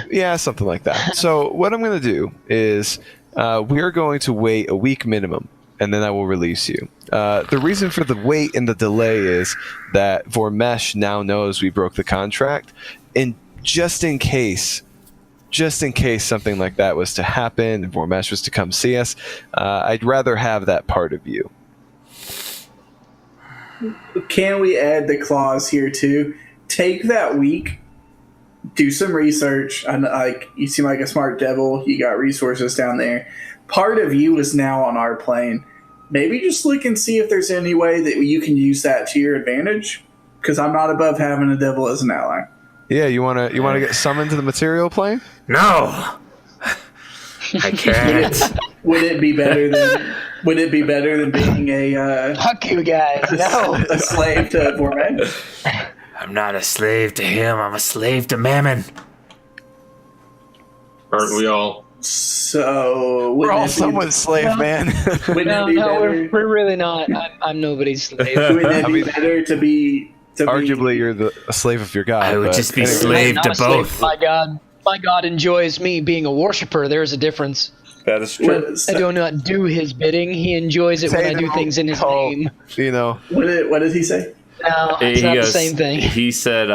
Yeah, something like that. So what I'm going to do is we're going to wait a week minimum, and then I will release you. The reason for the wait and the delay is that Vormesh now knows we broke the contract, and just in case something like that was to happen and Vormesh was to come see us, I'd rather have that part of you. Can we add the clause here too? Take that week, do some research. And like, you seem like a smart devil. You got resources down there. Part of you is now on our plane. Maybe just look and see if there's any way that you can use that to your advantage. Because I'm not above having a devil as an ally. Yeah, you wanna get summoned to the material plane? No, I can't. Would it be better than being a Fuck you guys. No. a slave to Vormej? I'm not a slave to him. I'm a slave to Mammon. Aren't we all? So We're all someone's slave, man. Wouldn't No, it be no, better? we're really not. I'm nobody's slave. Wouldn't it be better to be? Arguably, you're a slave of your god. I would but just be anyway. slave I'm to not a slave. both. My God enjoys me being a worshiper. There's a difference. That is true. I do not do his bidding. He enjoys it when I do things in his name. You know, What did he say? No, it's not the same thing. He said,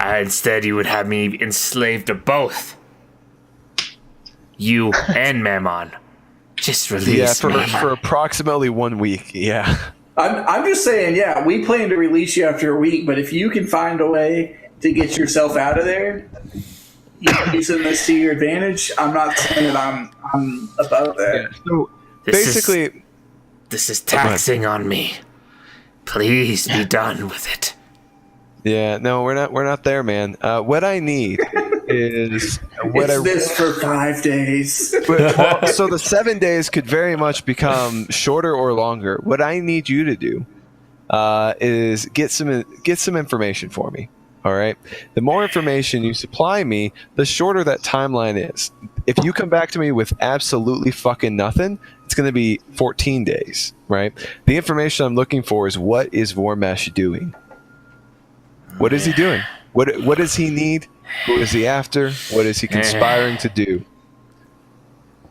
instead you would have me enslaved to both. You and Mammon. Just release me. for approximately 1 week. Yeah. I'm just saying, yeah, we plan to release you after a week, but if you can find a way to get yourself out of there, using this to your advantage, I'm not saying that I'm above that. Yeah. So This this is taxing on me. Please be done with it. Yeah, no, we're not there, man. What I need is This for 5 days. so the 7 days could very much become shorter or longer. What I need you to do is get some information for me. All right. The more information you supply me, the shorter that timeline is. If you come back to me with absolutely fucking nothing, it's going to be 14 days, right? The information I'm looking for is what is Vormej doing? What is he doing? What does he need? Who is he after? What is he conspiring to do?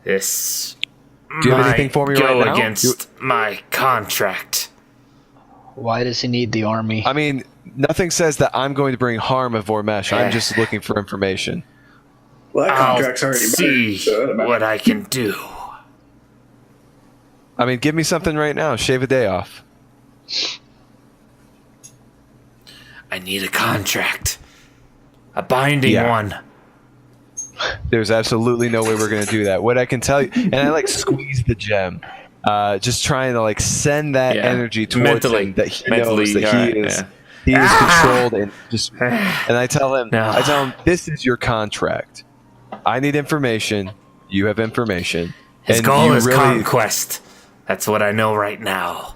This Do you have anything for me right go now? against my contract. Why does he need the army? I mean, nothing says that I'm going to bring harm of Vormej. I'm just looking for information. Well, that contract's I'll already see made, so what I can do. I mean, give me something right now. Shave a day off. I need a contract. A binding Yeah. one. There's absolutely no way we're going to do that. What I can tell you, and I squeeze the gem, just trying to send that Yeah. energy towards Mentally. him that he Mentally, knows that alright, he is. yeah. He is controlled and just. And I tell him, No. this is your contract. I need information. You have information. His and goal you is really- conquest. That's what I know right now.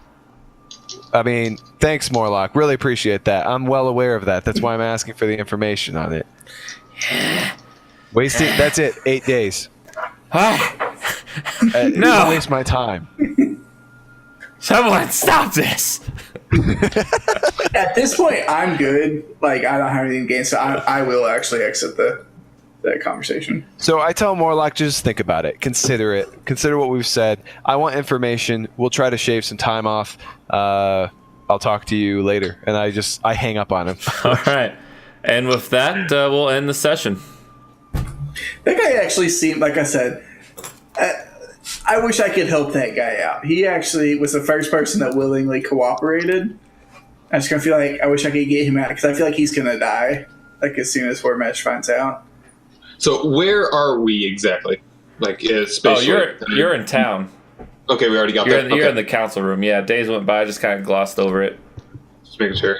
I mean, thanks, Morlock. Really appreciate that. I'm well aware of that. That's why I'm asking for the information on it. Wasting. That's it. 8 days. No. Don't waste my time. Someone stop this. at this point, I'm good. I don't have anything to gain, so I will actually exit that conversation. So I tell Morlock, just think about it. Consider it. Consider what we've said. I want information. We'll try to shave some time off. I'll talk to you later. And I hang up on him. All right. And with that, we'll end the session. That guy actually seemed, like I said, I wish I could help that guy out. He actually was the first person that willingly cooperated. I just gonna feel like I wish I could get him out because I feel like he's gonna die as soon as Vormej finds out. So where are we exactly? Spatially? Oh, you're in town. Okay, we already got You're that. you're Okay. in the council room. Yeah, days went by. I just kind of glossed over it. Just making sure.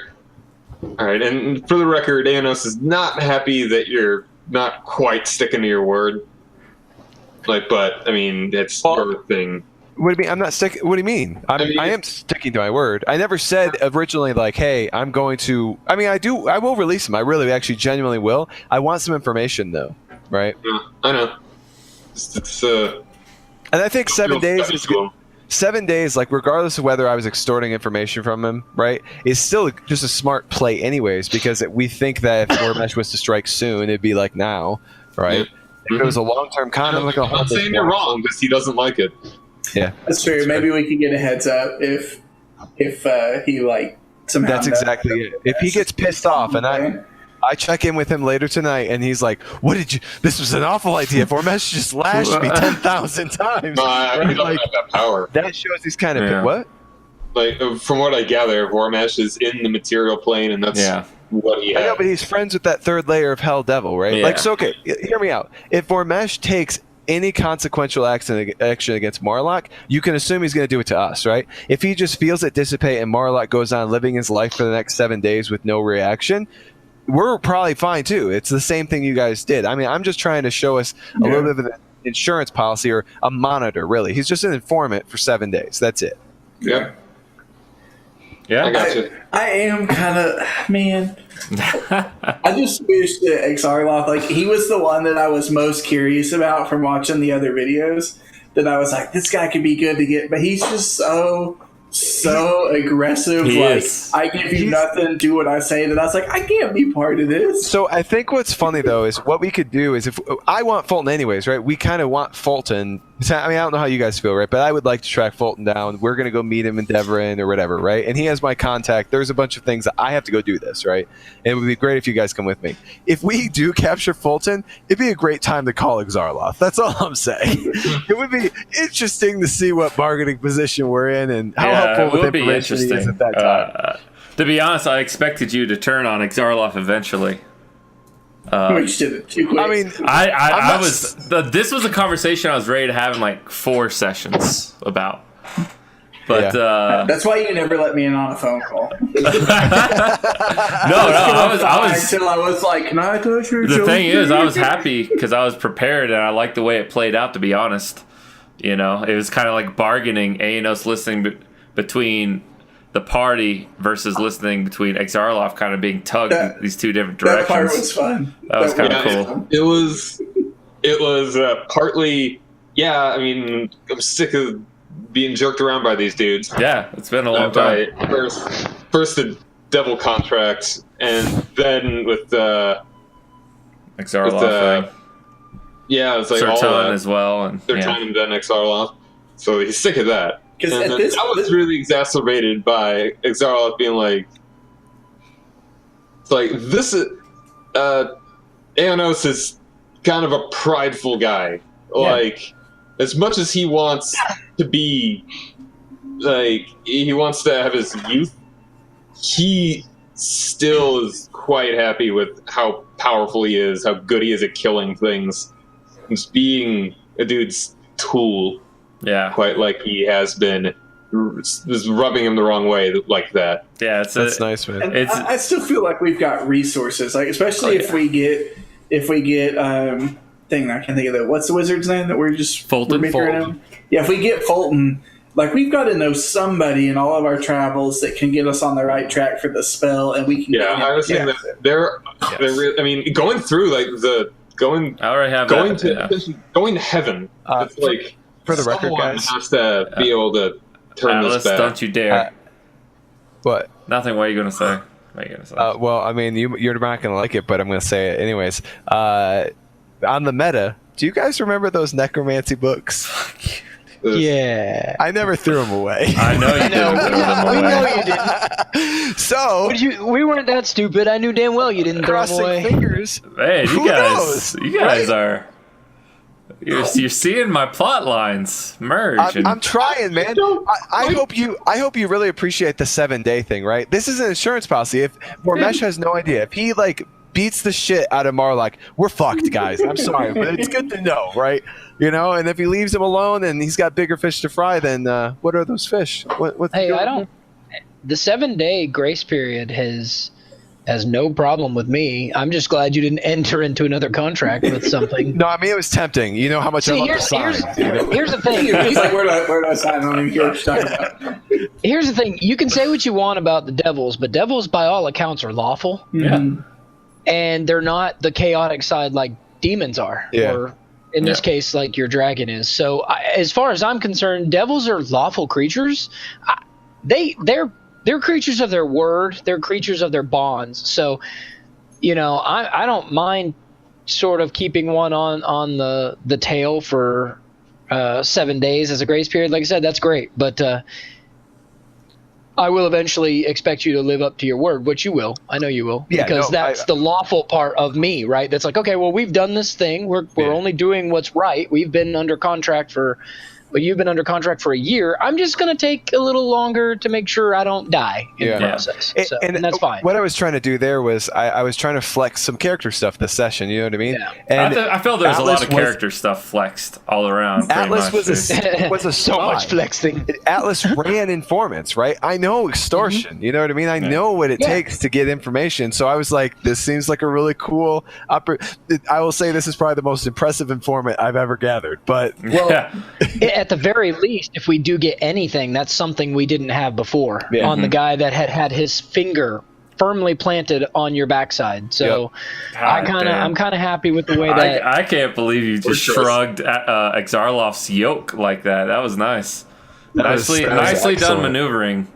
All right, and for the record, Anos is not happy that you're not quite sticking to your word. But I mean, it's your thing. What do you mean? I'm not sticking. What do you mean? I am sticking to my word. I never said originally, hey, I'm going to. I mean, I do. I will release him. I really, actually, genuinely will. I want some information, though. Right? Yeah, I know. It's And I think 7 days is special. good. 7 days, regardless of whether I was extorting information from him, right, is still just a smart play, anyways, because we think that if Vormej was to strike soon, it'd be now, right? Yeah. If it was a long-term con, I'm I'm not saying you're wrong, because he doesn't like it. Yeah, That's true. Maybe we could get a heads up if he somehow. that's exactly it. If he gets pissed off, and I check in with him later tonight, and he's like, "What did you? This was an awful idea. Vormej just lashed me 10,000 times." No, I mean, he doesn't have that power. That shows he's kind of Yeah. what? From what I gather, Vormej is in the material plane, and that's what he I know, has. but he's friends with that third layer of Hell Devil, right? Yeah. So okay, hear me out. If Vormej takes any consequential action against Morlock, you can assume he's going to do it to us, right? If he just feels it dissipate and Morlock goes on living his life for the next 7 days with no reaction, we're probably fine too. It's the same thing you guys did. I mean, I'm just trying to show us a little bit of an insurance policy or a monitor, really. He's just an informant for 7 days. That's it. Yeah. Yeah. I got you. I am kind of, man. I just wish that Exarloth, like, he was the one that I was most curious about from watching the other videos. That I was like, this guy could be good to get, but he's just so aggressive. He like, is. I give you nothing, do what I say. That I was like, I can't be part of this. So I think what's funny though is what we could do is if I want Fulton anyways, right? We kind of want Fulton. I mean, I don't know how you guys feel, right? But I would like to track Fulton down. We're gonna go meet him in Deveron or whatever, right? And he has my contact. There's a bunch of things that I have to go do this, right? And it would be great if you guys come with me. If we do capture Fulton, it'd be a great time to call Exarloth. That's all I'm saying. It would be interesting to see what bargaining position we're in and how helpful it with would be information he is interesting. at that time. To be honest, I expected you to turn on Exarloth eventually. We just did it too quick. I mean, I was. This was a conversation I was ready to have in like 4 sessions about. But that's why you never let me in on a phone call. I was. Until I was like, can I touch your The shoulder? thing is, I was happy because I was prepared and I liked the way it played out. To be honest, you know, it was kind of like bargaining. Aenos listening between the party versus listening between Exarloth, kind of being tugged in these 2 different directions. That part was fun. That was kind of cool. It was partly, yeah. I mean, I'm sick of being jerked around by these dudes. Yeah, it's been a long time. First the devil contract, and then with the Exarloth thing. Yeah, it's like all Sertan that as well, and they're trying to Exarloth, so he's sick of that. And Because that was really exacerbated by Exarloth being like, it's like, this is, Aenos is kind of a prideful guy. Like, as much as he wants to be, like, he wants to have his youth, he still is quite happy with how powerful he is, how good he is at killing things. Just being a dude's tool. Yeah, quite like he has been, just rubbing him the wrong way like that. Yeah, that's nice, man. And I still feel like we've got resources, like especially if we get thing I can't think of that. What's the wizard's name that we're just Fulton. Yeah, if we get Fulton, like we've got to know somebody in all of our travels that can get us on the right track for the spell, and we can. Yeah, I was saying that they're I mean, going through like I already have going to heaven. It's like. For the record, guys, has to be able to turn Atlas, this back. don't you dare! What? Nothing. What are you gonna say? What are you gonna say? Well, I mean, you're not gonna like it, but I'm gonna say it anyways. On the meta, do you guys remember those necromancy books? Yeah. I never threw them away. I know you didn't throw them away. We know you didn't. So we weren't that stupid. I knew damn well you didn't throw them crossing away. fingers. Hey, Who knows, you guys are. You're seeing my plot lines merge. I'm trying, man. I hope you really appreciate the 7-day thing, right? This is an insurance policy. If Vormesh has no idea, if he like beats the shit out of Marlock, we're fucked, guys. I'm sorry, but it's good to know, right? You know, and if he leaves him alone and he's got bigger fish to fry, then what are those fish? What's Hey, I don't. The 7-day grace period has no problem with me. I'm just glad you didn't enter into another contract with something. No, I mean it was tempting. You know how much I love to sign. Here's the thing. He's like, where do I sign? I don't even care what you're talking about. Here's the thing. You can say what you want about the devils, but devils, by all accounts, are lawful. Yeah. And they're not the chaotic side like demons are. Yeah. Or in this case, like your dragon is. So as far as I'm concerned, devils are lawful creatures. They're creatures of their word. They're creatures of their bonds. So, you know, I don't mind sort of keeping one on the tail for 7 days as a grace period. Like I said, that's great. But I will eventually expect you to live up to your word, which you will. I know you will. Yeah, because that's the lawful part of me, right? That's like, okay, well, we've done this thing. We're only doing what's right. We've been under contract for but you've been under contract for a year. I'm just going to take a little longer to make sure I don't die in the process. And that's fine. What I was trying to do there was I was trying to flex some character stuff this session. You know what I mean? Yeah. And I felt there was Atlas a lot of character stuff flexed all around. Atlas was a so much flexing. Atlas ran informants, right? I know extortion. You know what I mean? I know what it takes to get information. So I was like, this seems like a really cool. I will say this is probably the most impressive informant I've ever gathered. But at the very least, if we do get anything, that's something we didn't have before on the guy that had his finger firmly planted on your backside. So I'm kind of happy with the way that I can't believe you just shrugged Exarloff's yoke like that. That was nice. Nicely done maneuvering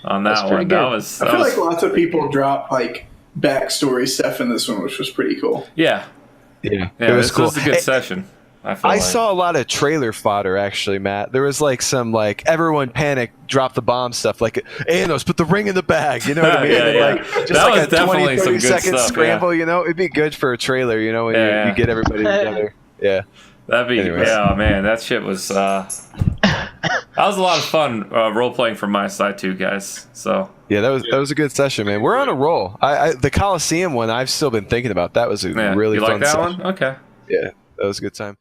on that one. Good. I feel like lots of people drop like backstory stuff in this one, which was pretty cool. Yeah. It was cool. It was a good session. I saw a lot of trailer fodder, actually, Matt. There was like some like everyone panic, drop the bomb stuff, like Anos, put the ring in the bag. You know what I mean? Like, just that like was a 20, 30 some good second stuff, scramble. You know, it'd be good for a trailer. You know, when you get everybody together. Yeah. That'd be man, that shit was that was a lot of fun role playing from my side too, guys. So that was a good session, man. We're on a roll. The Coliseum one I've still been thinking about. That was a really fun like that session. one? Okay. Yeah, that was a good time.